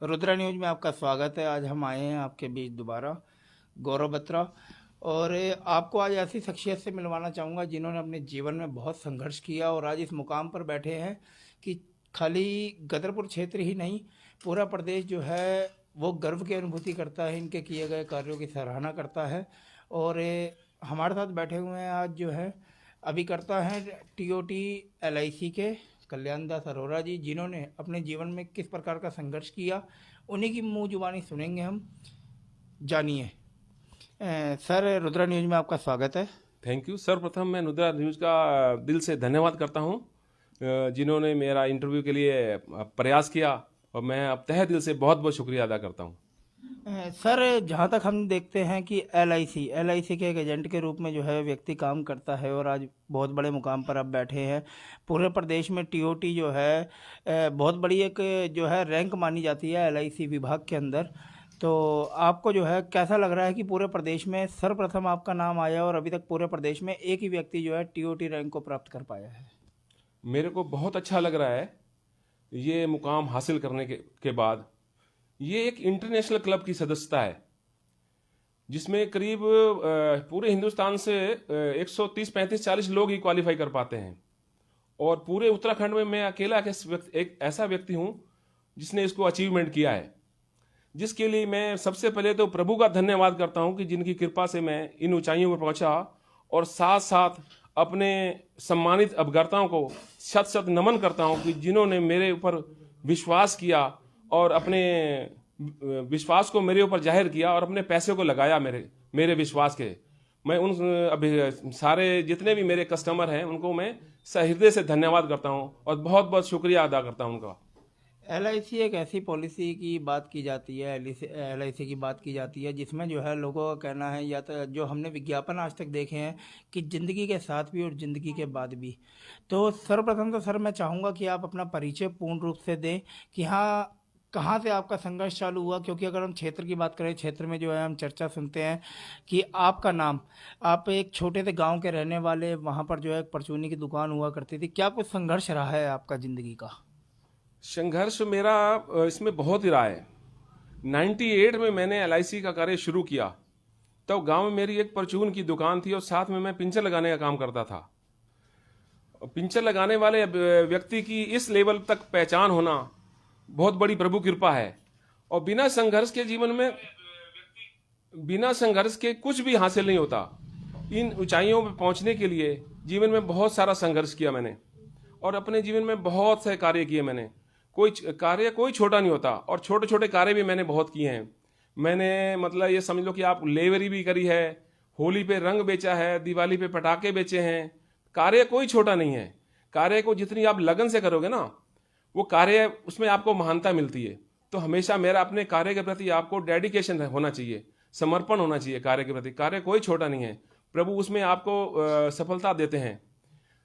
Rudra news में आपका स्वागत है। आज हम आए हैं आपके बीच दोबारा, गौरव बत्रा। और आपको आज ऐसी शख्सियत से मिलवाना चाहूँगा जिन्होंने अपने जीवन में बहुत संघर्ष किया और आज इस मुकाम पर बैठे हैं कि खाली गदरपुर क्षेत्र ही नहीं, पूरा प्रदेश जो है वो गर्व की अनुभूति करता है, इनके किए गए कार्यों की सराहना करता है। और हमारे साथ बैठे हुए हैं आज जो है अभिकर्ता हैं टीओटी एलआईसी के कल्याण दास अरोरा जी, जिन्होंने अपने जीवन में किस प्रकार का संघर्ष किया उन्हीं की मुंह जुबानी सुनेंगे हम। जानिए। सर, रुद्रा न्यूज में आपका स्वागत है। Thank you. सर्वप्रथम मैं नुद्रा न्यूज़ का दिल से धन्यवाद करता हूं, जिन्होंने मेरा इंटरव्यू के लिए प्रयास किया, और मैं अब तहे दिल से बहुत बहुत शुक्रिया अदा करता हूं। सर, जहाँ तक हम देखते हैं कि एलआईसी के एक एजेंट के रूप में जो है व्यक्ति काम करता है और आज बहुत बड़े मुकाम पर आप बैठे हैं। पूरे प्रदेश में टीओटी जो है बहुत बड़ी एक जो है रैंक मानी जाती है एलआईसी विभाग के अंदर। तो आपको जो है कैसा लग रहा है कि पूरे प्रदेश में सर्वप्रथम आपका नाम आया और अभी तक पूरे प्रदेश में एक ही व्यक्ति जो है टीओटी रैंक को प्राप्त कर पाया है? मेरे को बहुत अच्छा लग रहा है ये मुकाम हासिल करने के बाद। ये एक इंटरनेशनल क्लब की सदस्यता है, जिसमें करीब पूरे हिंदुस्तान से 130, 35, 40 लोग ही क्वालिफाई कर पाते हैं। और पूरे उत्तराखंड में मैं अकेला एक ऐसा व्यक्ति हूं जिसने इसको अचीवमेंट किया है, जिसके लिए मैं सबसे पहले तो प्रभु का धन्यवाद करता हूं कि जिनकी कृपा से मैं इन ऊंचाइयों पर पहुंचा। और साथ साथ अपने सम्मानित अभिकर्ताओं को शत शत नमन करता हूं कि जिन्होंने मेरे ऊपर विश्वास किया और अपने विश्वास को मेरे ऊपर जाहिर किया और अपने पैसे को लगाया मेरे विश्वास के। मैं उन अभी सारे जितने भी मेरे कस्टमर हैं उनको मैं सहृदय से धन्यवाद करता हूं और बहुत बहुत शुक्रिया अदा करता हूं उनका। एलआईसी एक ऐसी पॉलिसी की बात की जाती है, एलआईसी की बात की जाती है जिसमें जो है लोगों का कहना है, या तो जो हमने विज्ञापन आज तक देखे हैं, कि ज़िंदगी के साथ भी और ज़िंदगी के बाद भी। तो सर्वप्रथम तो सर मैं चाहूँगा कि आप अपना परिचय पूर्ण रूप से दें कि हाँ, कहाँ से आपका संघर्ष चालू हुआ। क्योंकि अगर हम क्षेत्र की बात करें, क्षेत्र में जो है हम चर्चा सुनते हैं कि आपका नाम, आप एक छोटे से गांव के रहने वाले, वहाँ पर जो है एक परचूनी की दुकान हुआ करती थी। क्या कुछ संघर्ष रहा है आपका ज़िंदगी का? संघर्ष मेरा इसमें बहुत ही रहा है। 98 में मैंने एलआईसी का कार्य शुरू किया। तब गांव में मेरी एक परचून की दुकान थी और साथ में मैं पिंचर लगाने का काम करता था। पिंचर लगाने वाले व्यक्ति की इस लेवल तक पहचान होना बहुत बड़ी प्रभु कृपा है। और बिना संघर्ष के कुछ भी हासिल नहीं होता। इन ऊंचाइयों पर पहुंचने के लिए जीवन में बहुत सारा संघर्ष किया मैंने, और अपने जीवन में बहुत से कार्य किए मैंने। कोई छोटा नहीं होता, और छोटे छोटे कार्य भी मैंने बहुत किए हैं। मैंने मतलब ये समझ लो कि आप लेवरी भी करी है, होली पे रंग बेचा है, दिवाली पे पटाखे बेचे हैं। कार्य कोई छोटा नहीं है। कार्य को जितनी आप लगन से करोगे ना, वो कार्य उसमें आपको महानता मिलती है। तो हमेशा मेरा अपने कार्य के प्रति आपको डेडिकेशन होना चाहिए, समर्पण होना चाहिए कार्य के प्रति। कार्य कोई छोटा नहीं है, प्रभु उसमें आपको सफलता देते हैं।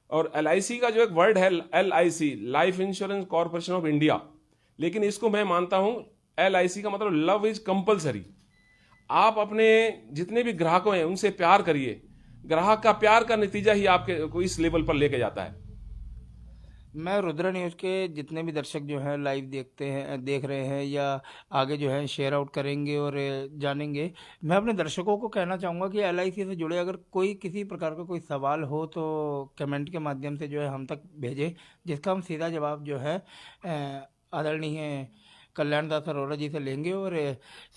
और एलआईसी का जो एक वर्ड है, LIC, life insurance corporation of India, लेकिन इसको मैं मानता हूं एलआईसी का मतलब लव इज कंपलसरी। आप अपने जितने भी ग्राहकों हैं उनसे प्यार करिए। ग्राहक का प्यार का नतीजा ही आपके को इस लेवल पर लेके जाता है। मैं रुद्रा न्यूज़ के जितने भी दर्शक जो हैं लाइव देख रहे हैं या आगे जो है शेयर आउट करेंगे और जानेंगे, मैं अपने दर्शकों को कहना चाहूँगा कि एलआईसी से जुड़े अगर कोई किसी प्रकार का कोई सवाल हो तो कमेंट के माध्यम से जो है हम तक भेजें, जिसका हम सीधा जवाब जो है आदरणीय कल्याण दास अरोरा जी से लेंगे। और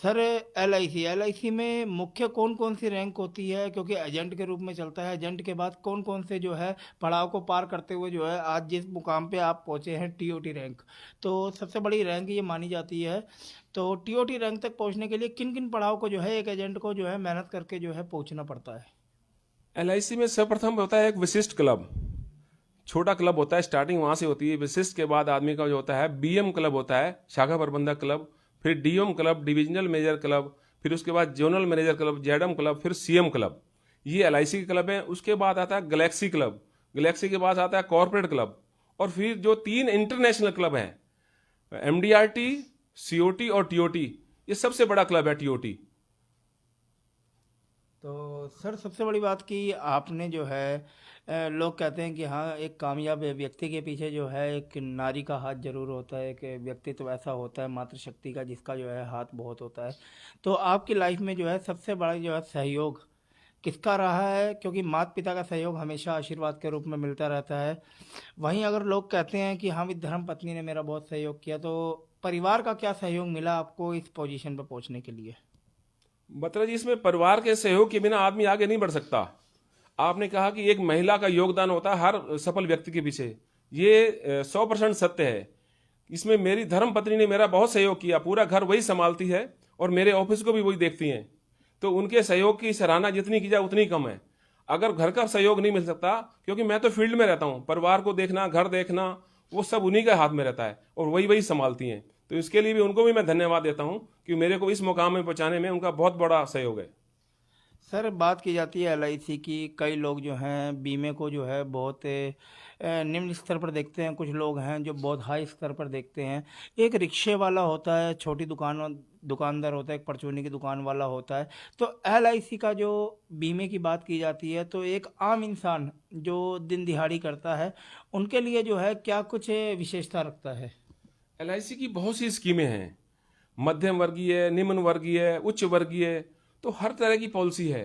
सर, एलआईसी में मुख्य कौन कौन सी रैंक होती है? क्योंकि एजेंट के रूप में चलता है, एजेंट के बाद कौन कौन से जो है पड़ाव को पार करते हुए जो है आज जिस मुकाम पे आप पहुंचे हैं, टीओटी रैंक, तो सबसे बड़ी रैंक ये मानी जाती है। तो टीओटी रैंक तक पहुंचने के लिए किन किन पड़ाव को जो है एक एजेंट को जो है मेहनत करके जो है पहुंचना पड़ता है? एलआईसी में सर्वप्रथम होता है एक विशिष्ट क्लब। छोटा क्लब होता है, स्टार्टिंग वहां से होती है। विशिष्ट के बाद आदमी का जो होता है बीएम क्लब होता है, शाखा प्रबंधक क्लब, फिर DM club, divisional manager club, फिर उसके बाद जोनल मैनेजर क्लब, जेडएम क्लब, फिर सीएम क्लब। ये एलआईसी के क्लब है। उसके बाद आता है गैलेक्सी क्लब, गैलेक्सी के बाद आता है कॉर्पोरेट क्लब, और फिर जो 3 इंटरनेशनल क्लब हैं, एमडीआरटी, सीओटी और टीओटी। ये सबसे बड़ा क्लब है टीओटी। तो सर, सबसे बड़ी बात कि आपने जो है लोग कहते हैं कि हाँ, एक कामयाब व्यक्ति के पीछे जो है एक नारी का हाथ जरूर होता है, एक व्यक्तित्व ऐसा होता है मातृशक्ति का जिसका जो है हाथ बहुत होता है। तो आपकी लाइफ में जो है सबसे बड़ा जो है सहयोग किसका रहा है? क्योंकि माता पिता का सहयोग हमेशा आशीर्वाद के रूप में मिलता रहता है। वहीं अगर लोग कहते हैं कि हाँ भी धर्म पत्नी ने मेरा बहुत सहयोग किया, तो परिवार का क्या सहयोग मिला आपको इस पोजीशन पर पहुंचने के लिए? मतलब जी, इसमें परिवार के सहयोग के बिना आदमी आगे नहीं बढ़ सकता। आपने कहा कि एक महिला का योगदान होता है हर सफल व्यक्ति के पीछे, ये 100% सत्य है। इसमें मेरी धर्म पत्नी ने मेरा बहुत सहयोग किया, पूरा घर वही संभालती है और मेरे ऑफिस को भी वही देखती हैं। तो उनके सहयोग की सराहना जितनी की जाए उतनी कम है। अगर घर का सहयोग नहीं मिल सकता, क्योंकि मैं तो फील्ड में रहता हूँ, परिवार को देखना, घर देखना, वो सब उन्हीं के हाथ में रहता है और वही वही संभालती हैं। तो इसके लिए भी उनको भी मैं धन्यवाद देता हूँ कि मेरे को इस मुकाम में पहुंचाने में उनका बहुत बड़ा सहयोग है। सर, बात की जाती है एलआईसी की, कई लोग जो हैं बीमे को जो है बहुत निम्न स्तर पर देखते हैं, कुछ लोग हैं जो बहुत हाई स्तर पर देखते हैं। एक रिक्शे वाला होता है, छोटी दुकानदार होता है, एक परचूनी की दुकान वाला होता है। तो एलआईसी का जो बीमे की बात की जाती है, तो एक आम इंसान जो दिन दिहाड़ी करता है उनके लिए जो है क्या कुछ विशेषता रखता है? एलआईसी की बहुत सी स्कीमें हैं, मध्यम वर्गीय, निम्न वर्गीय, उच्च वर्गीय, तो हर तरह की पॉलिसी है।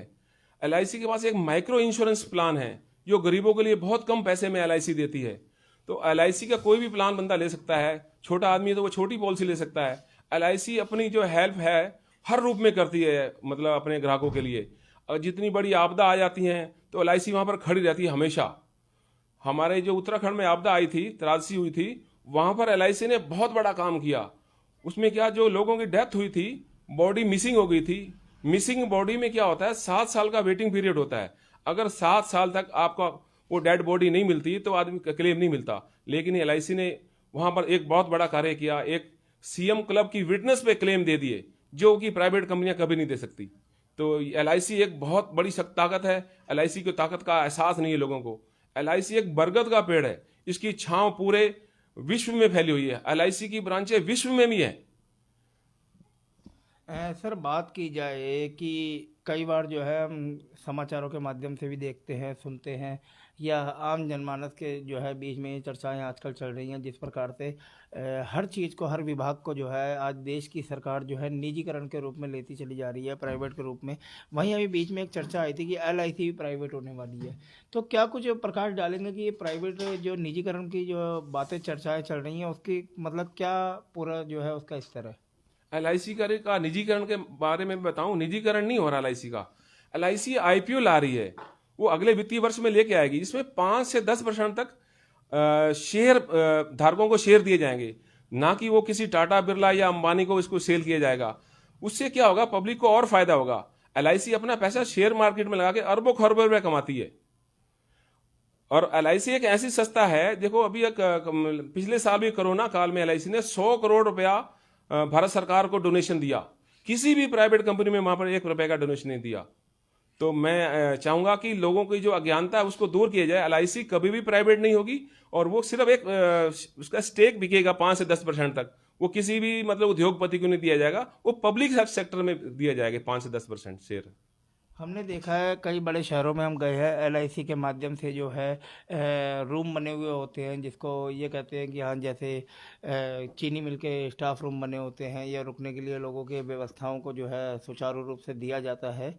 एलआईसी के पास एक माइक्रो इंश्योरेंस प्लान है जो गरीबों के लिए बहुत कम पैसे में एलआईसी देती है। तो एलआईसी का कोई भी प्लान बंदा ले सकता है, छोटा आदमी है तो वो छोटी पॉलिसी ले सकता है। एलआईसी अपनी जो हेल्प है हर रूप में करती है, मतलब अपने ग्राहकों के लिए। और जितनी बड़ी आपदा आ जाती हैं तो एलआईसी वहां पर खड़ी रहती है हमेशा। हमारे जो उत्तराखंड में आपदा आई थी, त्रासदी हुई थी, वहां पर एलआईसी ने बहुत बड़ा काम किया। उसमें क्या, जो लोगों की डेथ हुई थी, बॉडी मिसिंग हो गई थी, मिसिंग बॉडी में क्या होता है, 7 साल का वेटिंग पीरियड होता है। अगर 7 साल तक आपका वो डेड बॉडी नहीं मिलती तो आदमी का क्लेम नहीं मिलता। लेकिन एलआईसी ने वहां पर एक बहुत बड़ा कार्य किया, एक सीएम क्लब की विटनेस पे क्लेम दे दिए, जो कि प्राइवेट कंपनियां कभी नहीं दे सकती। तो एलआईसी एक बहुत बड़ी ताकत है। एलआईसी की ताकत का एहसास नहीं है लोगों को। एलआईसी एक बरगद का पेड़ है, इसकी छांव पूरे विश्व में फैली हुई है। एलआईसी की ब्रांचें विश्व में भी है। सर, बात की जाए कि कई बार जो है हम समाचारों के माध्यम से भी देखते हैं, सुनते हैं, या आम जनमानस के जो है बीच में ये चर्चाएं आजकल चल रही हैं जिस प्रकार से हर चीज़ को, हर विभाग को जो है आज देश की सरकार जो है निजीकरण के रूप में लेती चली जा रही है, प्राइवेट के रूप में। वहीं अभी बीच में एक चर्चा आई थी कि एलआईसी भी प्राइवेट होने वाली है। तो क्या कुछ प्रकाश डालेंगे कि ये प्राइवेट जो निजीकरण की जो बातें, चर्चाएं चल रही हैं, उसकी मतलब क्या पूरा जो है उसका स्तर है? एलआईसी का निजीकरण के बारे में बताऊं, निजीकरण नहीं हो रहा एलआईसी का। एलआईसी आईपीओ ला रही है, वो अगले वित्तीय वर्ष में लेके आएगी। इसमें 5 से 10% तक शेयर धारकों को शेयर दिए जाएंगे, ना कि वो किसी टाटा बिरला या अंबानी को इसको सेल किया जाएगा। उससे क्या होगा, पब्लिक को और फायदा होगा। एलआईसी अपना पैसा शेयर मार्केट में लगा के अरबों खरबों रुपए कमाती है। और एलआईसी एक ऐसी संस्था है, देखो अभी पिछले साल भी कोरोना काल में एलआईसी ने 100 करोड़ रुपया भारत सरकार को डोनेशन दिया। किसी भी प्राइवेट कंपनी में वहां पर 1 रुपए का डोनेशन नहीं दिया। तो मैं चाहूंगा कि लोगों की जो अज्ञानता है उसको दूर किया जाए। एलआईसी कभी भी प्राइवेट नहीं होगी और वो सिर्फ एक उसका स्टेक बिकेगा 5 से 10% तक। वो किसी भी मतलब उद्योगपति को नहीं दिया जाएगा, वो पब्लिक सेक्टर में दिया जाएगा 5 से 10% शेयर। हमने देखा है कई बड़े शहरों में हम गए हैं, एलआईसी के माध्यम से जो है रूम बने हुए होते हैं, जिसको ये कहते हैं कि हाँ, जैसे चीनी मिल के स्टाफ रूम बने होते हैं, या रुकने के लिए लोगों के व्यवस्थाओं को जो है सुचारू रूप से दिया जाता है।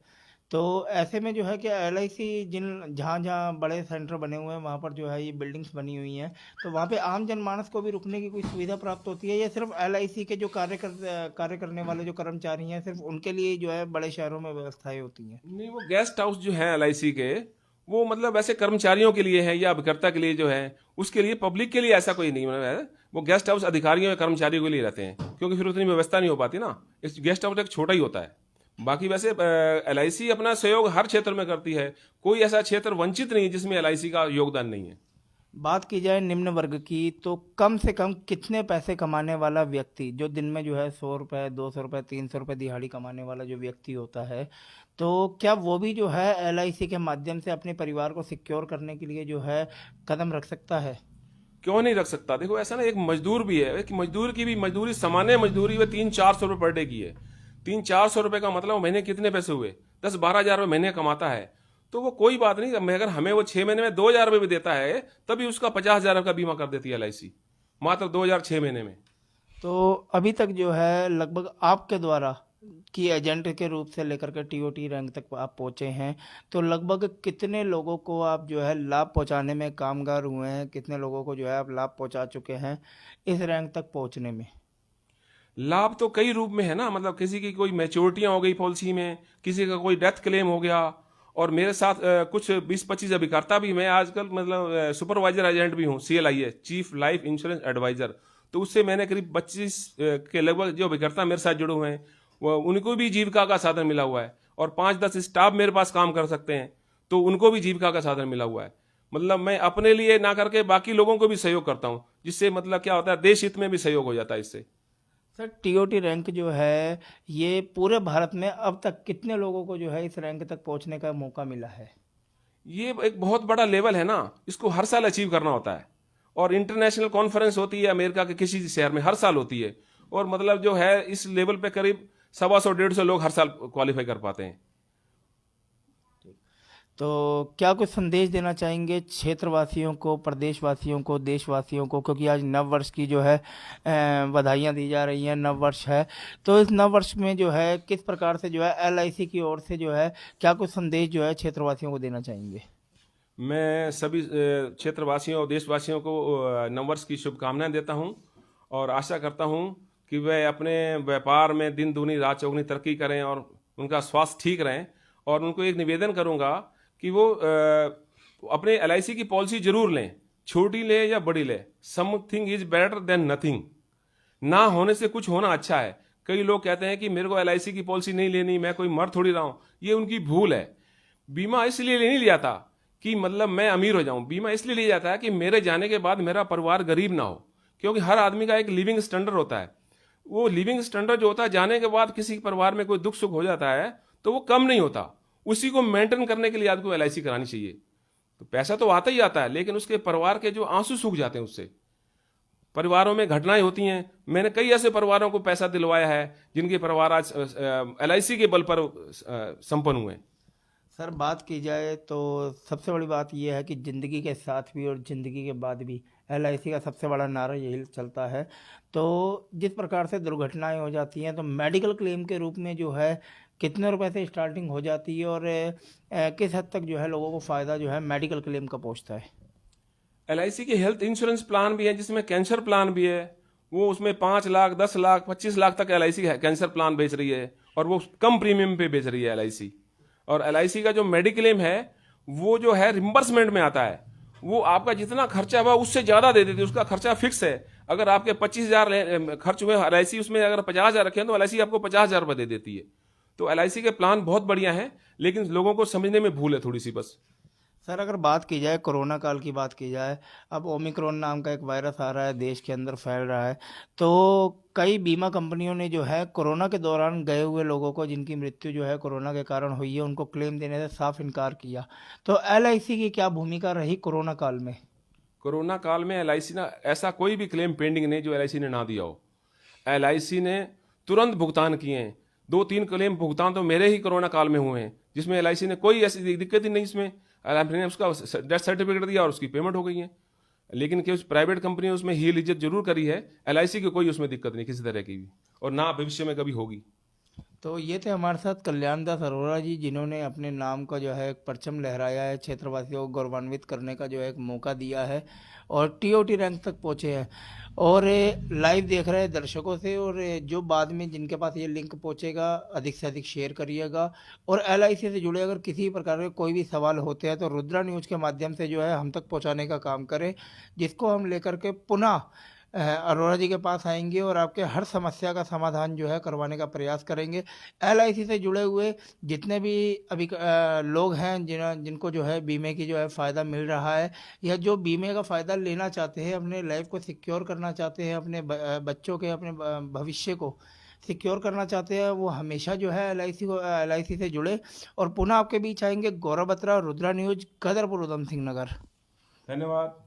तो ऐसे में जो है कि एलआईसी जहाँ जहाँ बड़े सेंटर बने हुए हैं वहाँ पर जो है ये बिल्डिंग्स बनी हुई हैं, तो वहाँ पे आम जनमानस को भी रुकने की कोई सुविधा प्राप्त होती है, या सिर्फ एलआईसी के जो कार्य करने वाले जो कर्मचारी हैं सिर्फ उनके लिए जो है बड़े शहरों में व्यवस्थाएं होती हैं? नहीं, वो गेस्ट हाउस जो है एलआईसी के, वो मतलब ऐसे कर्मचारियों के लिए है या अभिकर्ता के लिए जो है, उसके लिए, पब्लिक के लिए ऐसा कोई नहीं है। वो गेस्ट हाउस अधिकारियों या कर्मचारियों के लिए रहते हैं, क्योंकि फिर उतनी व्यवस्था नहीं हो पाती ना। इस गेस्ट हाउस एक छोटा ही होता है। बाकी वैसे एलआईसी अपना सहयोग हर क्षेत्र में करती है, कोई ऐसा क्षेत्र वंचित नहीं है जिसमें एलआईसी का योगदान नहीं है। बात की जाए निम्न वर्ग की, तो कम से कम कितने पैसे कमाने वाला व्यक्ति, जो दिन में जो है 100 रुपए, 200 रुपए, 300 रुपए दिहाड़ी कमाने वाला जो व्यक्ति होता है, तो क्या वो भी जो है एलआईसी के माध्यम से अपने परिवार को सिक्योर करने के लिए जो है कदम रख सकता है? क्यों नहीं रख सकता। देखो ऐसा ना, एक मजदूर भी है, एक मजदूर की भी मजदूरी, सामान्य मजदूरी वो 300-400 रुपये पर डे की है। 300-400 रुपये का मतलब महीने कितने पैसे हुए, 10-12 हजार रुपये महीने कमाता है। तो वो कोई बात नहीं, अगर हमें वो 6 महीने में 2,000 रुपये भी देता है तभी उसका 50,000 का बीमा कर देती है LIC, मात्र 2,006 महीने में। तो अभी तक जो है लगभग आपके द्वारा कि एजेंट के रूप से लेकर के TOT रैंक तक आप पहुंचे हैं, तो लगभग कितने लोगों को आप जो है लाभ पहुंचाने में कामगार हुए हैं, कितने लोगों को जो है आप लाभ पहुंचा चुके हैं इस रैंक तक पहुंचने में? लाभ तो कई रूप में है ना, मतलब किसी की कोई मैच्योरिटियां हो गई पॉलिसी में, किसी का कोई डेथ क्लेम हो गया, और मेरे साथ कुछ 20-25 अभिकर्ता भी, मैं आजकल मतलब सुपरवाइजर एजेंट भी हूँ, CLIA, chief life insurance advisor. तो उससे मैंने करीब 25 के लगभग जो अभिकर्ता मेरे साथ जुड़े हुए हैं वो उनको भी जीविका का साधन मिला हुआ है, और 5-10 स्टाफ मेरे पास काम कर सकते हैं तो उनको भी जीविका का साधन मिला हुआ है। मतलब मैं अपने लिए ना करके बाकी लोगों को भी सहयोग करता हूँ, जिससे मतलब क्या होता है, देश हित में भी सहयोग हो जाता है इससे। सर TOT रैंक जो है ये पूरे भारत में अब तक कितने लोगों को जो है इस रैंक तक पहुंचने का मौका मिला है? ये एक बहुत बड़ा लेवल है ना, इसको हर साल अचीव करना होता है, और इंटरनेशनल कॉन्फ्रेंस होती है अमेरिका के किसी शहर में, हर साल होती है, और मतलब जो है इस लेवल पे करीब 125-150 लोग हर साल क्वालिफाई कर पाते हैं। तो क्या कुछ संदेश देना चाहेंगे क्षेत्रवासियों को, प्रदेशवासियों को, देशवासियों को, क्योंकि आज नव वर्ष की जो है बधाइयाँ दी जा रही हैं, नव वर्ष है, तो इस नव वर्ष में जो है किस प्रकार से जो है LIC की ओर से जो है क्या कुछ संदेश जो है क्षेत्रवासियों को देना चाहेंगे? मैं सभी क्षेत्रवासियों और देशवासियों को नववर्ष की शुभकामनाएं देता हूं, और आशा करता हूं कि वे अपने व्यापार में दिन दूनी रात चौगुनी तरक्की करें और उनका स्वास्थ्य ठीक रहें। और उनको एक निवेदन करूंगा कि वो अपने LIC की पॉलिसी जरूर लें, छोटी ले या बड़ी ले, something is better than nothing. ना होने से कुछ होना अच्छा है। कई लोग कहते हैं कि मेरे को LIC की पॉलिसी नहीं लेनी, मैं कोई मर थोड़ी रहा हूं, ये उनकी भूल है। बीमा इसलिए नहीं लिया था कि मतलब मैं अमीर हो जाऊं, बीमा इसलिए लिया जाता है कि मेरे जाने के बाद मेरा परिवार गरीब ना हो, क्योंकि हर आदमी का एक लिविंग स्टैंडर्ड होता है। वो लिविंग स्टैंडर्ड जो होता है, जाने के बाद किसी परिवार में कोई दुख सुख हो जाता है तो वो कम नहीं होता, उसी को मेंटेन करने के लिए आदमी को LIC करानी चाहिए। तो पैसा तो आता ही आता है, लेकिन उसके परिवार के जो आंसू सूख जाते हैं उससे, परिवारों में घटनाएं होती हैं। मैंने कई ऐसे परिवारों को पैसा दिलवाया है जिनके परिवार आज LIC के बल पर संपन्न हुए। सर बात की जाए तो सबसे बड़ी बात यह है कि ज़िंदगी के साथ भी और ज़िंदगी के बाद भी LIC का सबसे बड़ा नारा यही चलता है। तो जिस प्रकार से दुर्घटनाएं हो जाती हैं तो मेडिकल क्लेम के रूप में जो है कितने रुपए से स्टार्टिंग हो जाती है, और किस हद तक जो है लोगों को फ़ायदा जो है मेडिकल क्लेम का पहुंचता है? LIC के हेल्थ इंश्योरेंस प्लान भी है, जिसमें कैंसर प्लान भी है। वो उसमें 5 लाख, 10 लाख, 25 लाख तक LIC कैंसर प्लान बेच रही है, और वो कम प्रीमियम पे बेच रही है LIC। और LIC का जो मेडिक्लेम है वो जो है रिम्बर्समेंट में आता है, वो आपका जितना खर्चा हुआ उससे ज्यादा दे देती है, उसका खर्चा फिक्स है। अगर आपके 25,000 खर्च हुए LIC उसमें अगर 50,000 रखे हैं तो LIC आपको 50,000 रुपये दे देती है। तो LIC के प्लान बहुत बढ़िया हैं, लेकिन लोगों को समझने में भूल है थोड़ी सी बस। सर अगर बात की जाए कोरोना काल की बात की जाए, अब ओमिक्रॉन नाम का एक वायरस आ रहा है, देश के अंदर फैल रहा है, तो कई बीमा कंपनियों ने जो है कोरोना के दौरान गए हुए लोगों को जिनकी मृत्यु जो है कोरोना के कारण हुई है उनको क्लेम देने से साफ इनकार किया। तो LIC की क्या भूमिका रही कोरोना काल में? कोरोना काल में LIC ना ऐसा कोई भी क्लेम पेंडिंग नहीं जो LIC ने ना दिया हो। LIC ने तुरंत भुगतान किए हैं। 2-3 क्लेम भुगतान तो मेरे ही कोरोना काल में हुए हैं, जिसमें LIC ने कोई ऐसी दिक्कत ही नहीं, इसमें ने उसका डेथ सर्टिफिकेट दिया और उसकी पेमेंट हो गई है। लेकिन कि उस प्राइवेट कंपनी ने उसमें हील इज्जत जरूर करी है, LIC की कोई उसमें दिक्कत नहीं किसी तरह की भी, और ना भविष्य में कभी होगी। तो ये थे हमारे साथ कल्याण दास अरोड़ा जी, जिन्होंने अपने नाम का जो है एक परचम लहराया है, क्षेत्रवासियों को गौरवान्वित करने का जो है एक मौका दिया है, और TOT रैंक तक पहुँचे हैं। और लाइव देख रहे दर्शकों से, और जो बाद में जिनके पास ये लिंक पहुँचेगा अधिक से अधिक शेयर करिएगा। और LIC से जुड़े अगर किसी प्रकार के कोई भी सवाल होते हैं तो रुद्रा न्यूज़ के माध्यम से जो है हम तक पहुँचाने का काम करें, जिसको हम लेकर के पुनः अरोड़ा जी के पास आएंगे और आपके हर समस्या का समाधान जो है करवाने का प्रयास करेंगे। LIC से जुड़े हुए जितने भी अभी लोग हैं जिनको जो है बीमे की जो है फ़ायदा मिल रहा है, या जो बीमे का फ़ायदा लेना चाहते हैं, अपने लाइफ को सिक्योर करना चाहते हैं, अपने बच्चों के अपने भविष्य को सिक्योर करना चाहते हैं, वो हमेशा जो है LIC से जुड़े। और पुनः आपके बीच आएंगे गौरव बत्रा, रुद्रा न्यूज़, कदरपुर, उधम सिंह नगर। धन्यवाद।